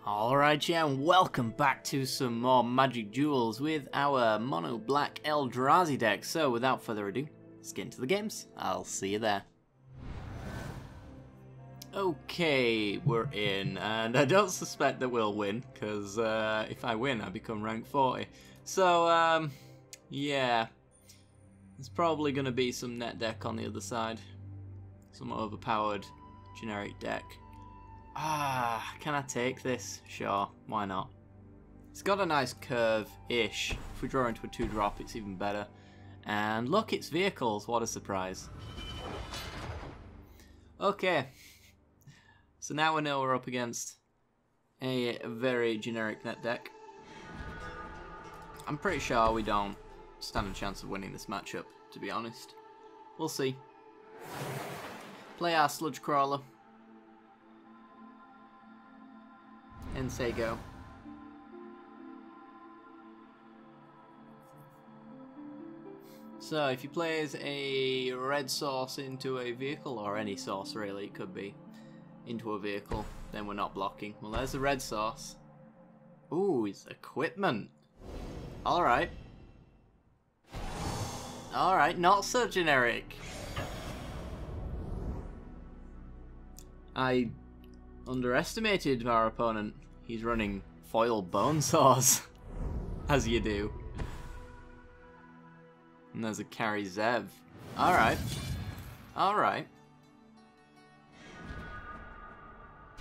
Alright, yeah, and welcome back to some more Magic Duels with our mono black Eldrazi deck. So, without further ado, let's get into the games. I'll see you there. Okay, we're in, and I don't suspect that we'll win, because if I win, I become rank 40. So, yeah, there's probably going to be some net deck on the other side. Some overpowered generic deck. Can I take this? Sure, why not? It's got a nice curve-ish. If we draw into a 2-drop, it's even better. And look, it's vehicles. What a surprise. Okay. So now we know we're up against a very generic net deck. I'm pretty sure we don't stand a chance of winning this matchup, to be honest. We'll see. Play our Sludge Crawler. And say go. So if he plays a red source into a vehicle, or any source really, it could be, into a vehicle, then we're not blocking. Well, there's the red source. Ooh, it's equipment. Alright. Alright, not so generic. I underestimated our opponent. He's running foil bone saws, as you do. And there's a carry Zev. Alright. Alright.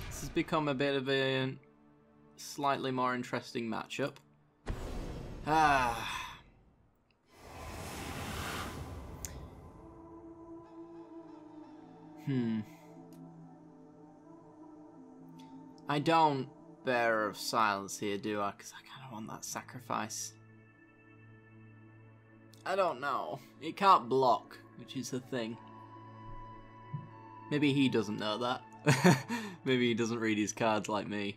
This has become a bit of a slightly more interesting matchup. I don't Bearer of Silence here, do I? Because I kind of want that sacrifice. I don't know. It can't block, which is the thing. Maybe he doesn't know that. Maybe he doesn't read his cards like me.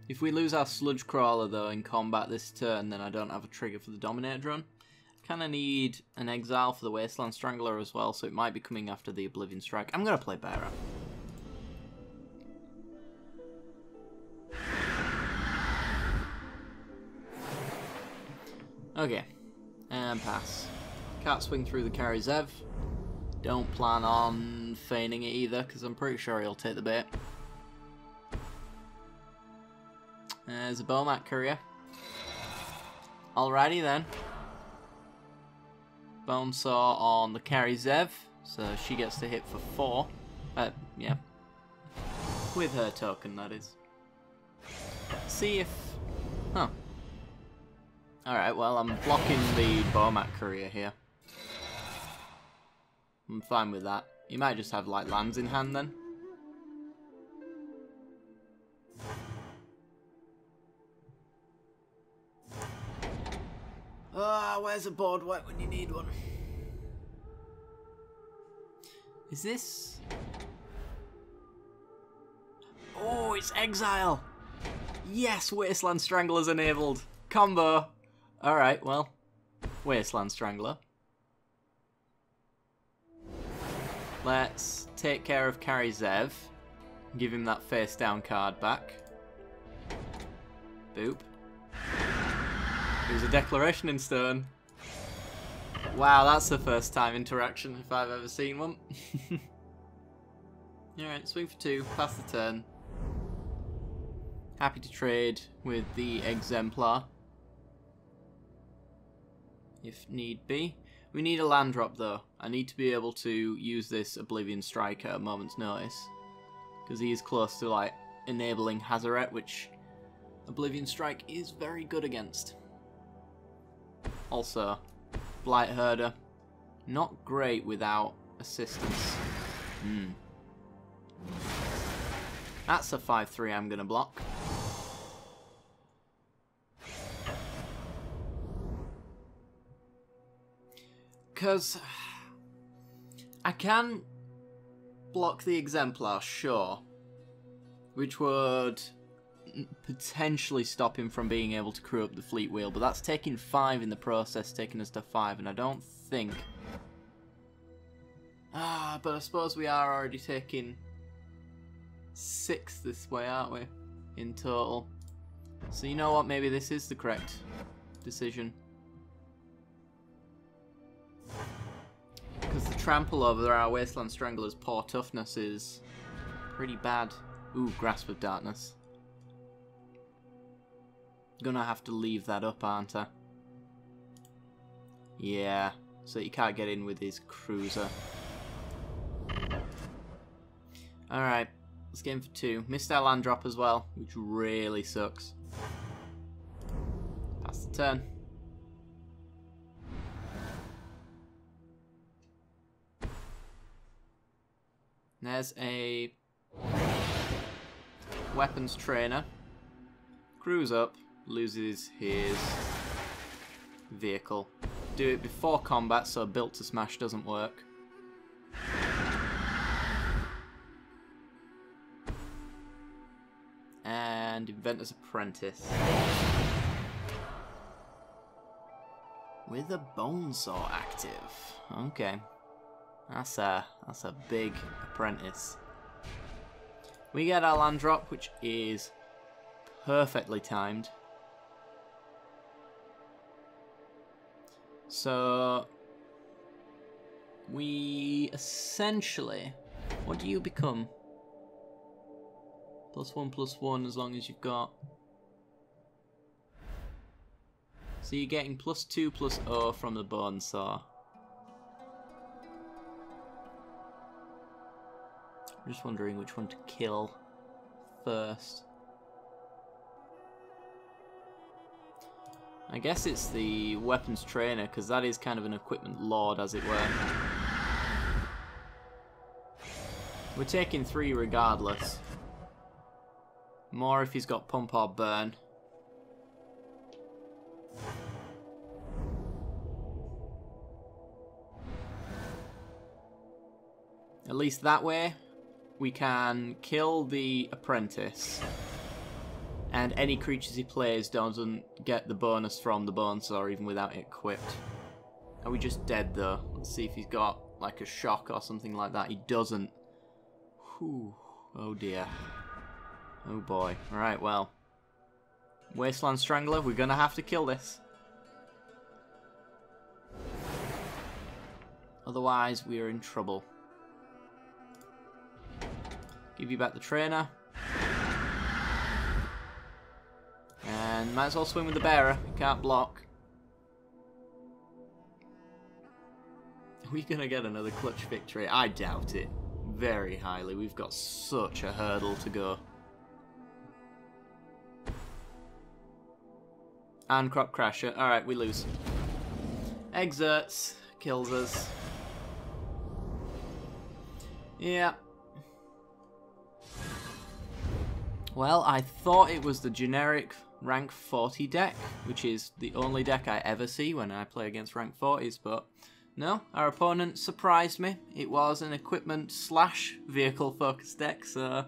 If we lose our Sludge Crawler, though, in combat this turn, then I don't have a trigger for the Dominator run. Kind of need an exile for the Wasteland Strangler as well, so it might be coming after the Oblivion Strike. I'm going to play Bearer. Okay, and pass. Can't swing through the carry Zev. Don't plan on feigning it either, because I'm pretty sure he'll take the bait. There's a Bomat Courier. Alrighty then. Bone Saw on the carry Zev, so she gets to hit for 4. Yeah. With her token, that is. See if... Huh. Alright, well, I'm blocking the Bomat Courier here. I'm fine with that. He might just have, like, lands in hand then. Where's a board wipe when you need one? Is this... Oh, it's Exile! Yes, Wasteland Strangler's enabled. Combo! Alright, well, Wasteland Strangler. Let's take care of carry Zev. Give him that face down card back. Boop. It was a Declaration in Stone. Wow, that's the first time interaction if I've ever seen one. Alright, swing for 2, pass the turn. Happy to trade with the Exemplar. If need be. We need a land drop though. I need to be able to use this Oblivion Strike at a moment's notice. Because he is close to, like, enabling Hazaret, which Oblivion Strike is very good against. Also, Blight Herder. Not great without assistance. That's a 5-3 I'm going to block. Because I can block the Exemplar, sure, which would potentially stop him from being able to crew up the Fleet Wheel, but that's taking 5 in the process, taking us to 5, and I don't think... but I suppose we are already taking 6 this way, aren't we? In total. So you know what? Maybe this is the correct decision. Because the trample over our Wasteland Strangler's poor toughness is pretty bad. Ooh, Grasp of Darkness. Gonna have to leave that up, aren't I? Yeah, so you can't get in with his cruiser. Alright, let's get in for 2. Missed our land drop as well, which really sucks. Pass the turn. There's a weapons trainer. Crews up, loses his vehicle. Do it before combat, so built to smash doesn't work. And Inventor's Apprentice. With a Bonesaw active. Okay. That's a big apprentice. We get our land drop, which is perfectly timed. So we essentially, what do you become? +1/+1 as long as you've got. So you're getting +2/+0 from the Bonesaw. I'm just wondering which one to kill first. I guess it's the weapons trainer, because that is kind of an equipment lord, as it were. We're taking 3 regardless. More if he's got pump or burn. At least that way, we can kill the apprentice, and any creatures he plays doesn't get the bonus from the Bonesaw even without it equipped. Are we just dead though? Let's see if he's got like a shock or something like that. He doesn't. Whew. Oh dear. Oh boy. Alright, well. Wasteland Strangler, we're gonna have to kill this. Otherwise, we are in trouble. Give you back the trainer. And might as well swing with the bearer. He can't block. Are we going to get another clutch victory? I doubt it. Very highly. We've got such a hurdle to go. And Crop Crasher. Alright, we lose. Exerts. Kills us. Yeah. Well, I thought it was the generic rank 40 deck, which is the only deck I ever see when I play against rank 40s, but no, our opponent surprised me. It was an equipment / vehicle focused deck, so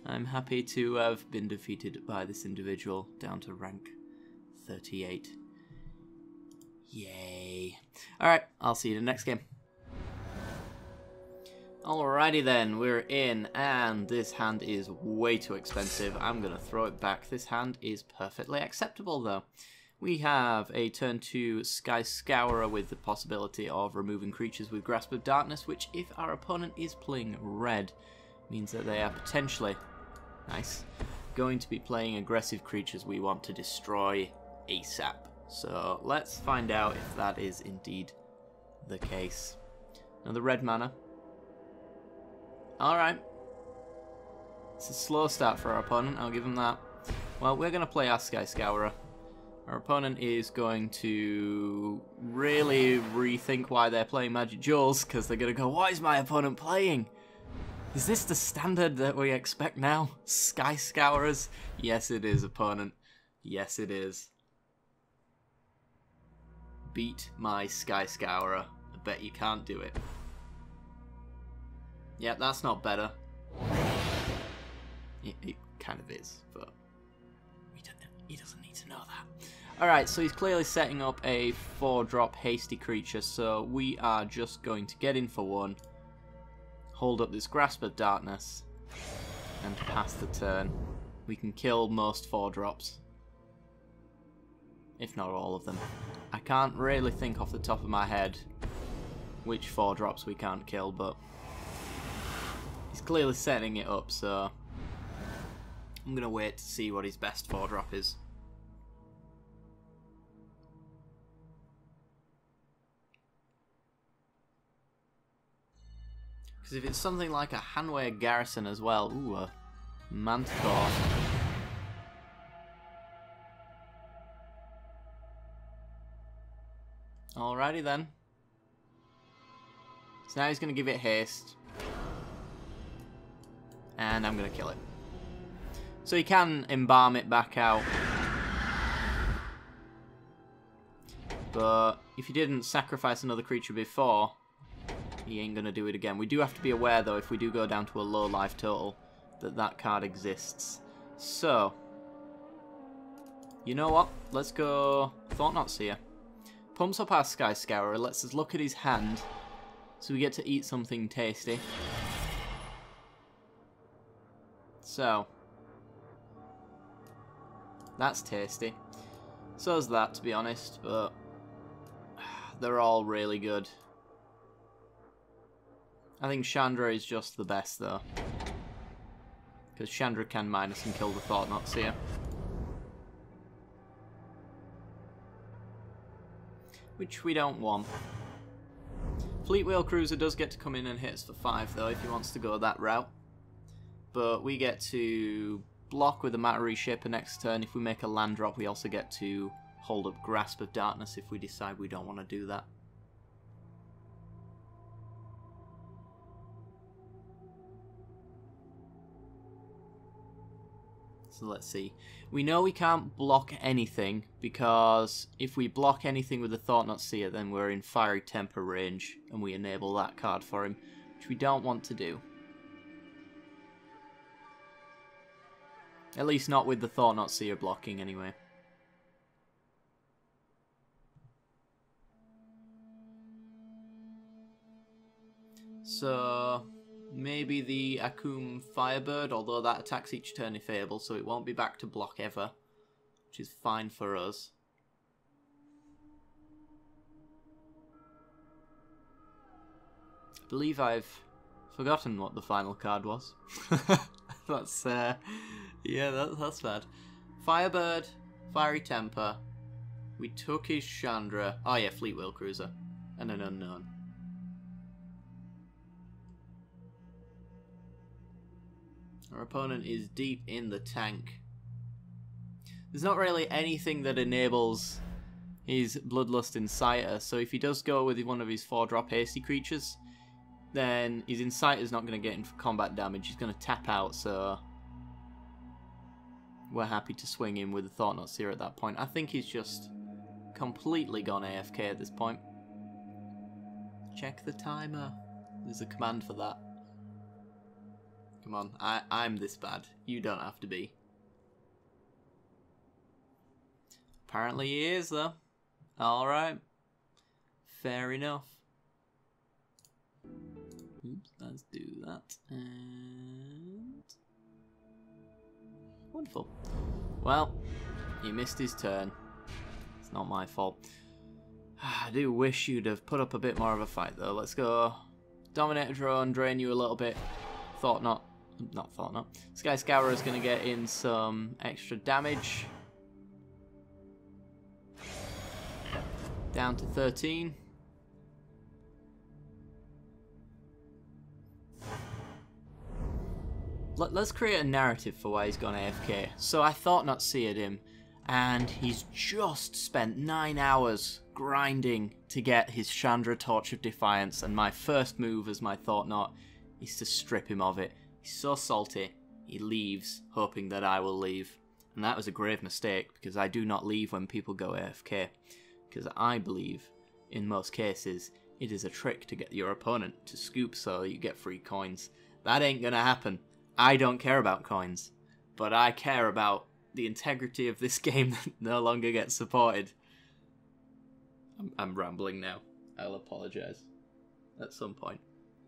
I'm happy to have been defeated by this individual down to rank 38. Yay. Alright, I'll see you in the next game. Alrighty then, we're in, and this hand is way too expensive. I'm going to throw it back. This hand is perfectly acceptable though. We have a turn 2 Sky Scourer with the possibility of removing creatures with Grasp of Darkness, which if our opponent is playing red, means that they are potentially, nice, going to be playing aggressive creatures we want to destroy ASAP. So let's find out if that is indeed the case. Another red mana. Alright. It's a slow start for our opponent, I'll give him that. Well, we're going to play our Sky Scourer. Our opponent is going to really rethink why they're playing Magic Duels, because they're going to go, what is my opponent playing? Is this the standard that we expect now? Sky Scourers? Yes, it is, opponent. Yes, it is. Beat my Sky Scourer. I bet you can't do it. Yeah, that's not better. It kind of is, but he doesn't need to know that. Alright, so he's clearly setting up a 4-drop hasty creature, so we are just going to get in for 1, hold up this Grasp of Darkness, and pass the turn, we can kill most 4-drops. If not all of them. I can't really think off the top of my head which 4-drops we can't kill, but he's clearly setting it up, so I'm going to wait to see what his best 4-drop is. Because if it's something like a Hanway Garrison as well, ooh, a Manticore. Alrighty then. So now he's going to give it haste. And I'm going to kill it. So he can embalm it back out. But if he didn't sacrifice another creature before, he ain't going to do it again. We do have to be aware, though, if we do go down to a low life total, that that card exists. So, you know what? Let's go Thought-Knot Seer. Pumps up our Sky Scourer, lets us look at his hand, so we get to eat something tasty. So, that's tasty. So is that, to be honest, but they're all really good. I think Chandra is just the best, though. Because Chandra can minus and kill the Thought-Knot Seer. Which we don't want. Fleetwheel Cruiser does get to come in and hit us for 5, though, if he wants to go that route. But we get to block with the Matter Reshaper next turn. If we make a land drop, we also get to hold up Grasp of Darkness if we decide we don't want to do that. So let's see. We know we can't block anything, because if we block anything with the Thought-Knot Seer, then we're in Fiery Temper range, and we enable that card for him, which we don't want to do. At least not with the Thought-Knot Seer blocking, anyway. So maybe the Akum Firebird, although that attacks each turn if able, so it won't be back to block ever, which is fine for us. I believe I've forgotten what the final card was. That's, yeah, that's bad. Firebird, Fiery Temper, we took his Chandra, oh yeah, Fleetwheel Cruiser, and an Unknown. Our opponent is deep in the tank. There's not really anything that enables his Bloodlust Inciter, so if he does go with one of his 4-drop hasty creatures, then his Inciter's not going to get in for combat damage. He's going to tap out, so we're happy to swing in with the Thought-Knot Seer at that point. I think he's just completely gone AFK at this point. Check the timer. There's a command for that. Come on, I'm this bad. You don't have to be. Apparently he is, though. Alright. Fair enough. Oops, let's do that. And wonderful. Well, he missed his turn. It's not my fault. I do wish you'd have put up a bit more of a fight, though. Let's go Dominator Drone, drain you a little bit. Not Thought-Knot. Sky Scourer is going to get in some extra damage. Down to 13. Let's create a narrative for why he's gone AFK. So I Thought-Knot Seered him, and he's just spent 9 hours grinding to get his Chandra Torch of Defiance, and my first move as my Thought-Knot is to strip him of it. He's so salty, he leaves, hoping that I will leave. And that was a grave mistake, because I do not leave when people go AFK. Because I believe, in most cases, it is a trick to get your opponent to scoop so you get free coins. That ain't gonna happen. I don't care about coins, but I care about the integrity of this game that no longer gets supported. I'm rambling now. I'll apologise. At some point.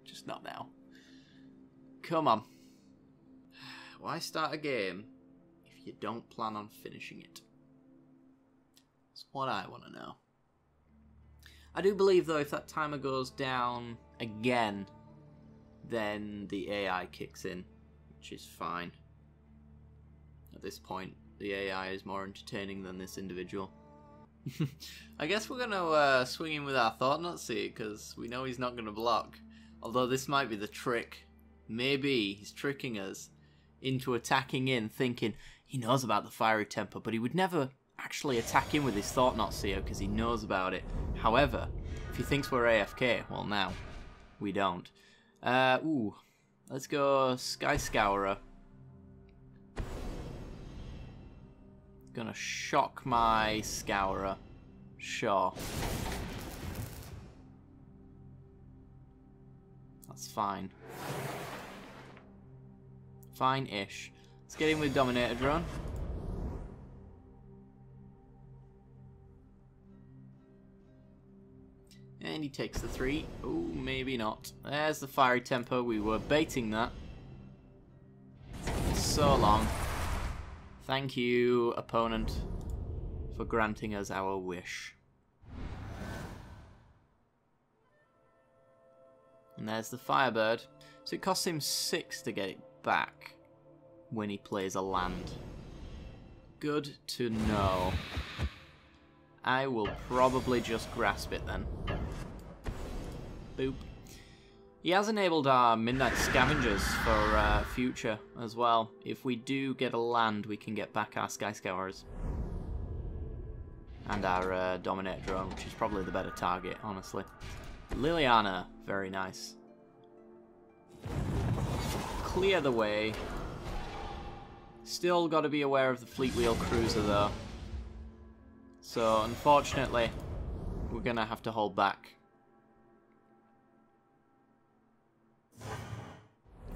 Just not now. Come on. Why start a game if you don't plan on finishing it? That's what I want to know. I do believe, though, if that timer goes down again, then the AI kicks in, which is fine. At this point, the AI is more entertaining than this individual. I guess we're going to swing in with our Thought Not Seer, because we know he's not going to block. Although this might be the trick. Maybe he's tricking us into attacking in, thinking he knows about the Fiery Temper, but he would never actually attack in with his Thought Not Seer because he knows about it. However, if he thinks we're AFK, well, now we don't. Ooh, let's go Sky Scourer. Gonna shock my Scourer. Sure. That's fine. Fine-ish. Let's get in with Dominator Drone. And he takes the 3. Ooh, maybe not. There's the Fiery Temper. We were baiting that. So long. Thank you, opponent, for granting us our wish. And there's the Firebird. So it costs him 6 to get it back when he plays a land. Good to know. I will probably just grasp it then. Boop. He has enabled our Midnight Scavengers for future as well. If we do get a land, we can get back our Sky Scourers. And our Dominator Drone, which is probably the better target, honestly. Liliana, very nice. Clear the way. Still got to be aware of the Fleetwheel Cruiser though. So unfortunately, we're going to have to hold back.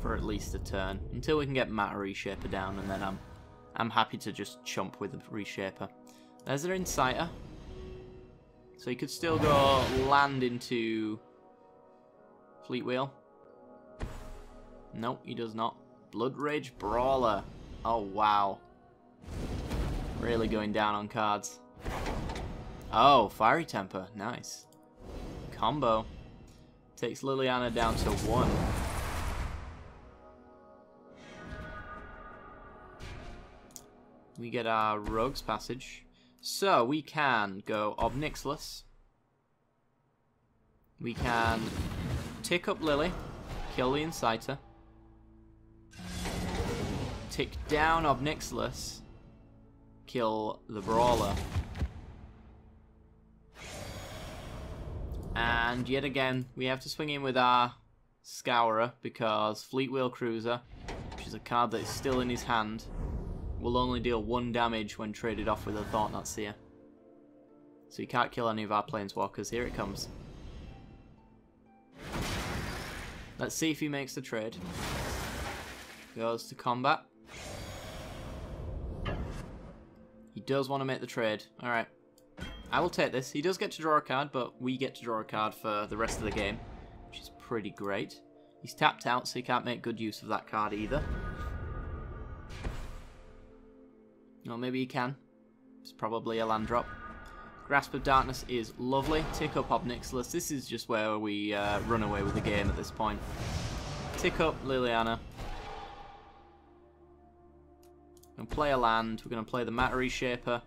For at least a turn. Until we can get Matter Reshaper down, and then I'm happy to just chump with the Reshaper. There's their Inciter. So he could still go land into Fleetwheel. Nope, he does not. Blood Rage Brawler. Oh, wow. Really going down on cards. Oh, Fiery Temper. Nice. Combo. Takes Liliana down to 1. We get our Rogue's Passage. So, we can go Obnixilis. We can tick up Lily. Kill the Inciter. Tick down Obnixilis. Kill the Brawler. And yet again, we have to swing in with our Scourer because Fleetwheel Cruiser, which is a card that is still in his hand, will only deal 1 damage when traded off with a Thought Not Seer. So he can't kill any of our Planeswalkers. Here it comes. Let's see if he makes the trade. Goes to combat. He does want to make the trade. Alright. I will take this. He does get to draw a card, but we get to draw a card for the rest of the game, which is pretty great. He's tapped out, so he can't make good use of that card either. Or maybe he can. It's probably a land drop. Grasp of Darkness is lovely. Tick up Obnixilis. This is just where we run away with the game at this point. Tick up Liliana. We're going to play a land. We're going to play the Matter Reshaper.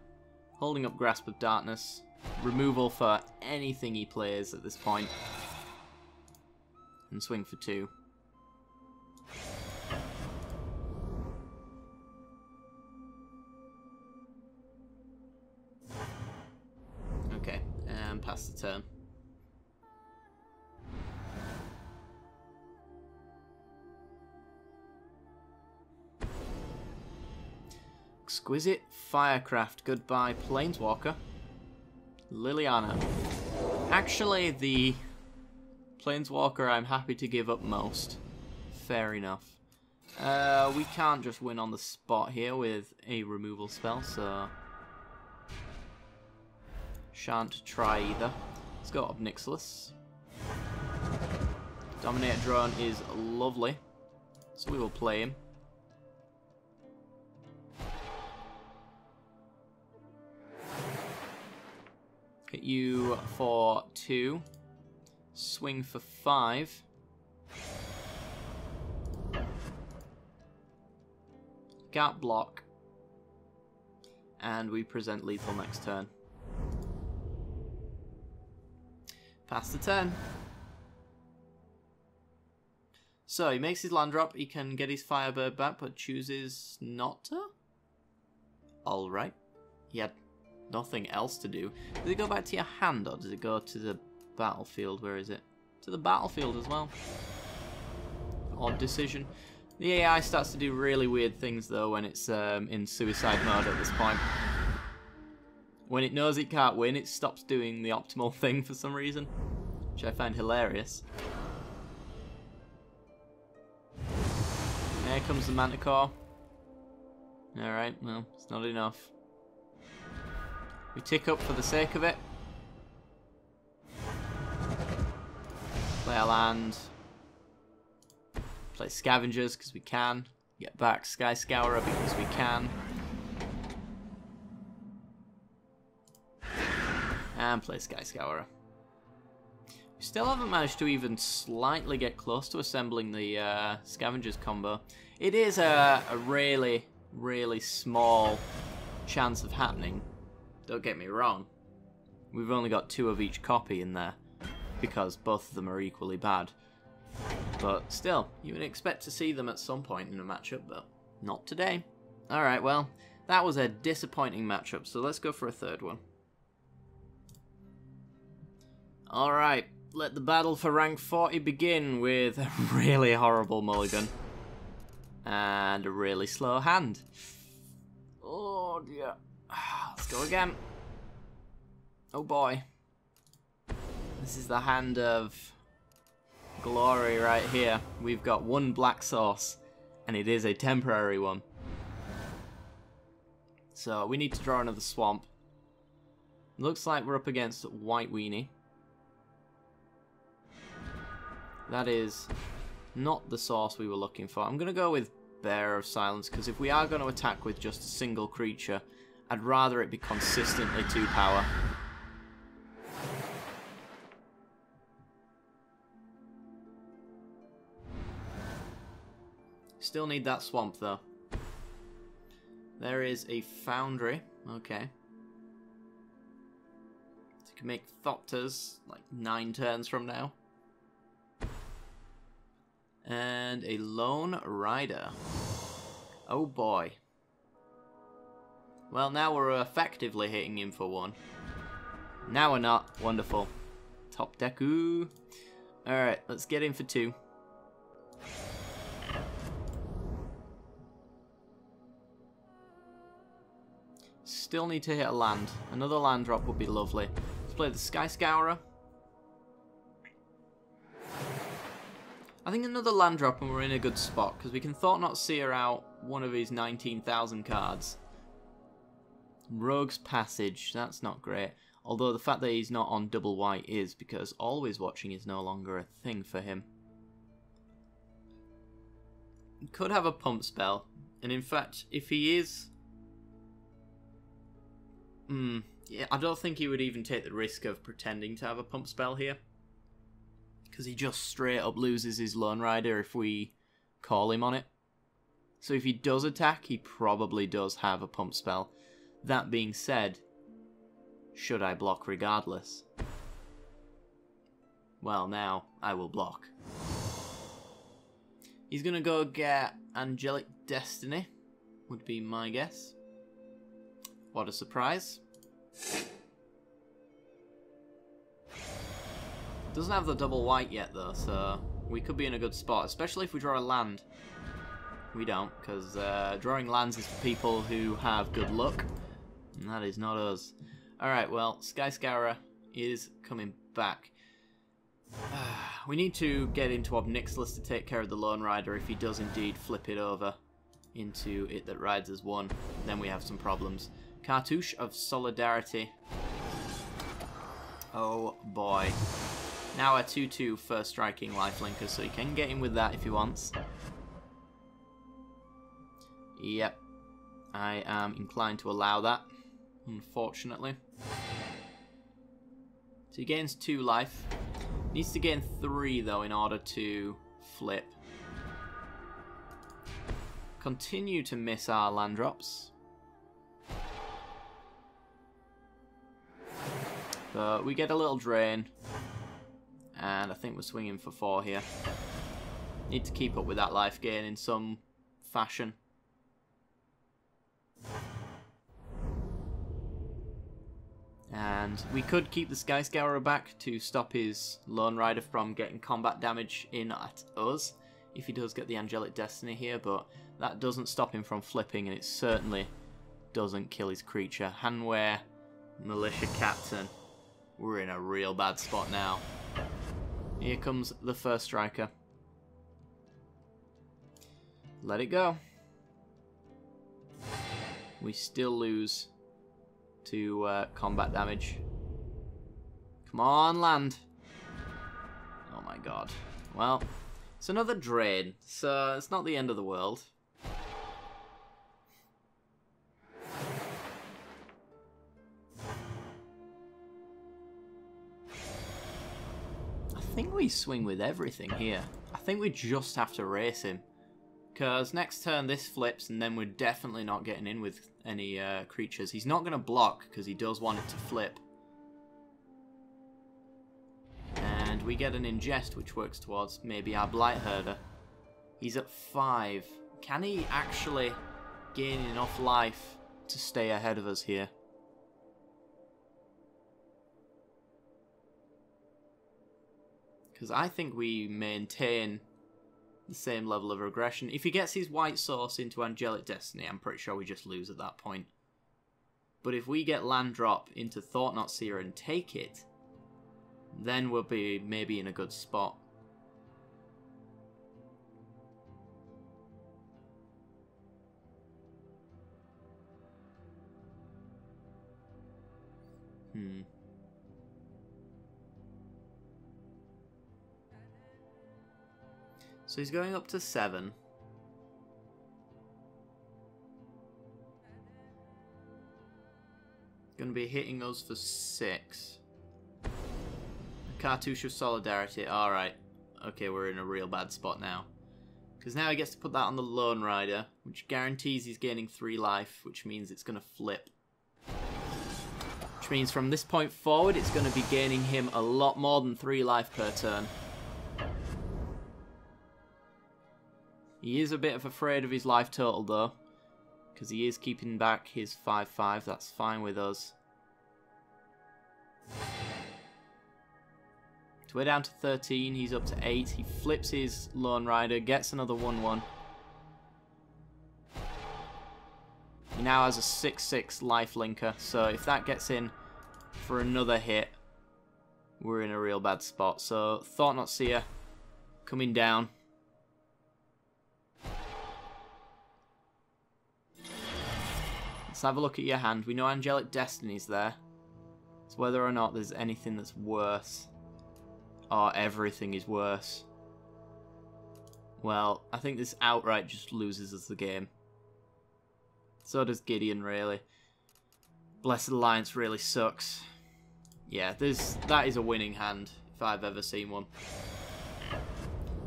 Holding up Grasp of Darkness. Removal for anything he plays at this point. And swing for 2. Okay, and pass the turn. Exquisite Firecraft. Goodbye, Planeswalker. Liliana. Actually, the Planeswalker I'm happy to give up most. Fair enough. We can't just win on the spot here with a removal spell, so shan't try either. Let's go Obnixilis. Dominator Drone is lovely, so we will play him. Hit you for 2. Swing for 5. Gap block. And we present lethal next turn. Pass the turn. So he makes his land drop. He can get his Firebird back, but chooses not to. Alright. He had nothing else to do. Does it go back to your hand, or does it go to the battlefield? Where is it? To the battlefield as well. Odd decision. The AI starts to do really weird things, though, when it's in suicide mode at this point. When it knows it can't win, it stops doing the optimal thing for some reason, which I find hilarious. There comes the Manticore. Alright, well, it's not enough. We tick up for the sake of it. Play our land. Play Scavengers because we can. Get back Sky Scourer because we can. And play Sky Scourer. We still haven't managed to even slightly get close to assembling the Scavengers combo. It is a really, really small chance of happening. Don't get me wrong. We've only got 2 of each copy in there because both of them are equally bad. But still, you would expect to see them at some point in a matchup, but not today. Alright, well, that was a disappointing matchup, so let's go for a third one. Alright, let the battle for rank 40 begin with a really horrible mulligan. And a really slow hand. Oh dear. Let's go again. Oh boy. This is the hand of glory right here. We've got 1 black source, and it is a temporary one. So we need to draw another swamp. Looks like we're up against White Weenie. That is not the source we were looking for. I'm going to go with Bearer of Silence, because if we are going to attack with just a single creature, I'd rather it be consistently 2 power. Still need that swamp, though. There is a Foundry. Okay. So you can make Thopters like 9 turns from now. And a Lone Rider. Oh boy. Well, now we're effectively hitting him for 1. Now we're not. Wonderful. Top Deku. Alright, let's get in for 2. Still need to hit a land. Another land drop would be lovely. Let's play the Sky Scourer. I think another land drop and we're in a good spot, because we can Thought Not Seer out one of his 19,000 cards. Rogue's Passage, that's not great. Although the fact that he's not on double white is, because Always Watching is no longer a thing for him. He could have a pump spell, and in fact, if he is... yeah, I don't think he would even take the risk of pretending to have a pump spell here. Because he just straight up loses his Lone Rider if we call him on it. So if he does attack, he probably does have a pump spell. That being said, should I block regardless? Well, now I will block. He's going to go get Angelic Destiny, would be my guess. What a surprise. Doesn't have the double white yet though, so we could be in a good spot, especially if we draw a land. We don't, because drawing lands is for people who have good luck, and that is not us. Alright, well, Sky Scourer is coming back. We need to get into Obnixilis to take care of the Lone Rider if he does indeed flip it over into it that rides as 1. Then we have some problems. Cartouche of Solidarity. Oh boy. Now a 2/2 first striking lifelinker, so he can get in with that if he wants. Yep. I am inclined to allow that, unfortunately. So he gains 2 life. Needs to gain 3 though in order to flip. Continue to miss our land drops. But we get a little drain. And I think we're swinging for 4 here. Need to keep up with that life gain in some fashion. And we could keep the Sky Scourer back to stop his Lone Rider from getting combat damage in at us, if he does get the Angelic Destiny here, but that doesn't stop him from flipping, and it certainly doesn't kill his creature. Hanware, Militia Captain. We're in a real bad spot now. Here comes the first striker. Let it go. We still lose to combat damage. Come on, land. Oh my god. Well, it's another drain, so it's not the end of the world. I think we swing with everything here. I think we just have to race him. Because next turn this flips, and then we're definitely not getting in with any creatures. He's not going to block, because he does want it to flip. And we get an ingest, which works towards maybe our Blight Herder. He's at 5. Can he actually gain enough life to stay ahead of us here? Because I think we maintain the same level of aggression. If he gets his white source into Angelic Destiny, I'm pretty sure we just lose at that point. But if we get land drop into Thought-Knot Seer and take it, then we'll be maybe in a good spot. So he's going up to 7. Going to be hitting us for 6. A Cartouche of Solidarity. Alright. Okay, we're in a real bad spot now. Because now he gets to put that on the Lone Rider, which guarantees he's gaining 3 life, which means it's going to flip. Which means from this point forward, it's going to be gaining him a lot more than 3 life per turn. He is a bit of afraid of his life total though, because he is keeping back his 5/5. That's fine with us. So we're down to 13. He's up to 8. He flips his Lone Rider, gets another 1/1. He now has a 6/6 life linker, so if that gets in for another hit, we're in a real bad spot. So Thought-Knot Seer coming down. Let's have a look at your hand. We know Angelic Destiny's there. It's whether or not there's anything that's worse. Or everything is worse. Well, I think this outright just loses us the game. So does Gideon, really. Blessed Alliance really sucks. Yeah, that is a winning hand, if I've ever seen one.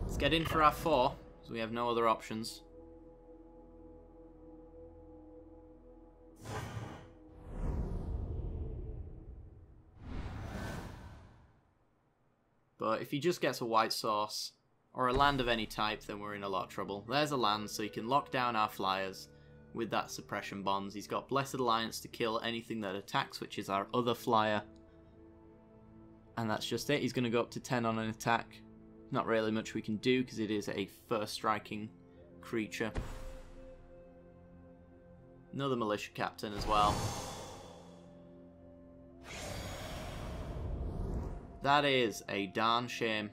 Let's get in for our 4, so we have no other options. But if he just gets a white source, or a land of any type, then we're in a lot of trouble. There's a land, so he can lock down our flyers with that suppression bonds. He's got Blessed Alliance to kill anything that attacks, which is our other flyer. And that's just it. He's going to go up to 10 on an attack. Not really much we can do, because it is a first striking creature. Another Militia Captain as well. That is a darn shame.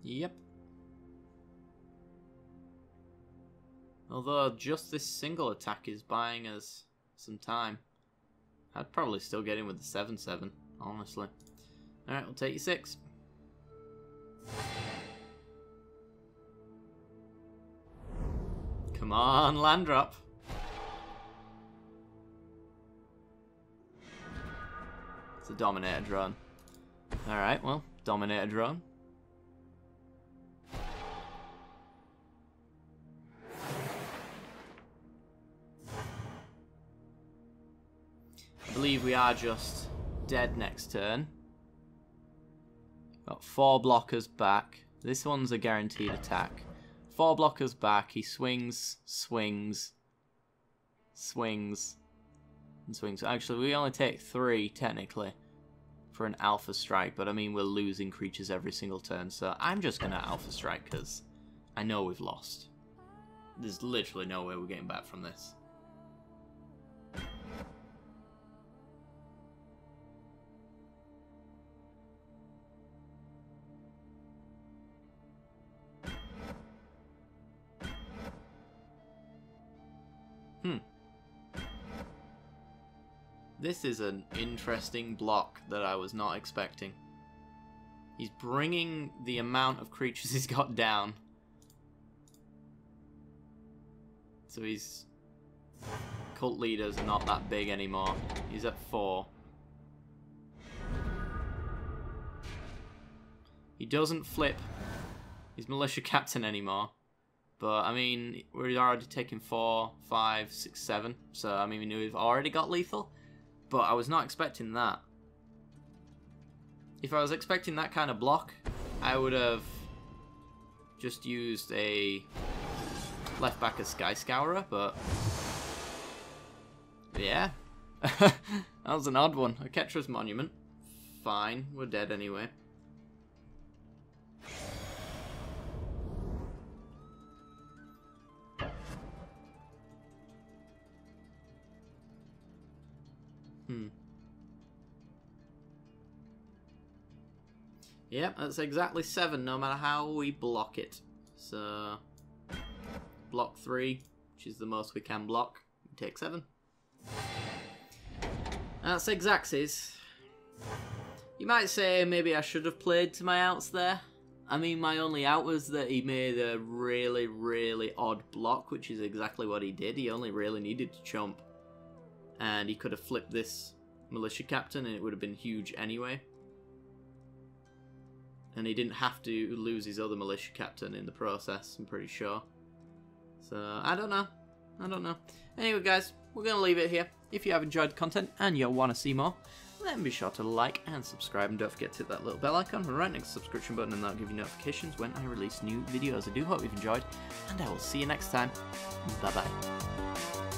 Yep. Although just this single attack is buying us some time. I'd probably still get in with the 7/7, honestly. Alright, we'll take you 6. Come on, land drop. It's a Dominator drone. Alright, well, Dominator drone. I believe we are just dead next turn. Got 4 blockers back. This one's a guaranteed attack. 4 blockers back. He swings, swings, swings, and swings. Actually, we only take 3, technically, for an Alpha Strike. But, I mean, we're losing creatures every single turn. So, I'm just going to Alpha Strike because I know we've lost. There's literally no way we're getting back from this. This is an interesting block that I was not expecting. He's bringing the amount of creatures he's got down. So his cult leaders are not that big anymore. He's at 4. He doesn't flip his militia captain anymore. But, I mean, we're already taking 4, 5, 6, 7. So, I mean, we knew we've already got lethal. But I was not expecting that. If I was expecting that kind of block, I would have just used a left back as Sky Scourer, but yeah. That was an odd one. A Ketra's Monument. Fine, we're dead anyway. Yep, that's exactly 7, no matter how we block it. So, block 3, which is the most we can block. We take 7. That's Xaxes. You might say maybe I should have played to my outs there. I mean, my only out was that he made a really, really odd block, which is exactly what he did. He only really needed to chump. And he could have flipped this militia captain and it would have been huge anyway. And he didn't have to lose his other militia captain in the process, I'm pretty sure. So, I don't know. I don't know. Anyway, guys, we're going to leave it here. If you have enjoyed the content and you want to see more, then be sure to like and subscribe. And don't forget to hit that little bell icon right next to the subscription button, and that'll give you notifications when I release new videos. I do hope you've enjoyed, and I will see you next time. Bye-bye.